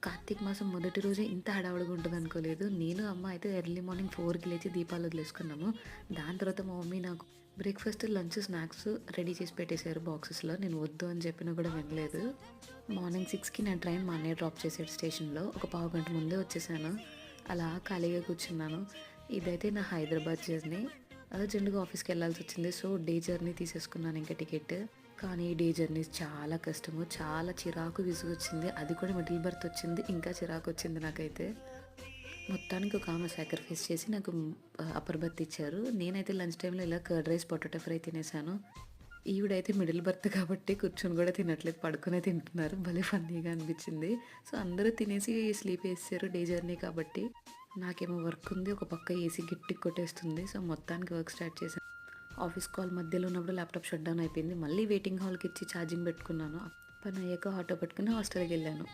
కార్తీక మాసం మొదటి రోజే ఇంత హడావుడిగా ఉంటదనుకోలేదు. నేను, అమ్మ అయితే ఎర్లీ మార్నింగ్ 4కి లేచి దీపాలు వదిలేసుకున్నాము. దాని తర్వాత మా మమ్మీ నాకు బ్రేక్‌ఫాస్ట్, లంచ్, స్నాక్స్ రెడీ చేసి పెట్టేశారు బాక్సెస్‌లో. నేను వద్దు అని చెప్పినా కూడా వినలేదు. మార్నింగ్ 6కి నా ట్రైన్ మా అన్నయ్య డ్రాప్ చేసాడు స్టేషన్‌లో. ఒక పావుగంట ముందే వచ్చేసాను. అలా ఖాళీగా కూర్చున్నాను. ఇదైతే నా హైదరాబాద్ జర్నీ. అర్జెంట్‌గా ఆఫీస్‌కెళ్ళాల్సొచ్చింది. సో, డే జర్నీ తీసేసుకున్నాను ఇంక టికెట్. కానీ డే జర్నీస్ చాలా కష్టము. చాలా చిరాకు, విసుగొచ్చింది. అది కూడా మిడిల్ బర్త్ వచ్చింది. ఇంకా చిరాకొచ్చింది నాకైతే. మొత్తానికి ఒక ఆమె సాక్రిఫైస్ చేసి నాకు అప్పర్ బర్త్ ఇచ్చారు. నేనైతే లంచ్ టైమ్‌లో ఇలా కర్డ్ రైస్, పొటాటో ఫ్రై తినేసాను. ఈవిడైతే మిడిల్ బర్త్ కాబట్టి కూర్చొని కూడా తినట్లేదు. పడుకునే తింటున్నారు. భలే ఫన్నీగా అనిపించింది. సో, అందరూ తినేసి స్లీప్ ఏసేసారు డే జర్నీ కాబట్టి. నాకేమో వర్క్ ఉంది. ఒక పక్క ఏసీ గట్టిగా కొట్టేస్తుంది. సో, మొత్తానికి వర్క్ స్టార్ట్ చేశాను. ఆఫీస్ కాల్ మధ్యలో ఉన్నప్పుడు ల్యాప్టాప్ షట్ డౌన్ అయిపోయింది. మళ్ళీ వెయిటింగ్ హాల్‌కి ఇచ్చి ఛార్జింగ్ పెట్టుకున్నాను. పనయ్యాక ఆటో పట్టుకుని హాస్టల్‌కెళ్ళాను.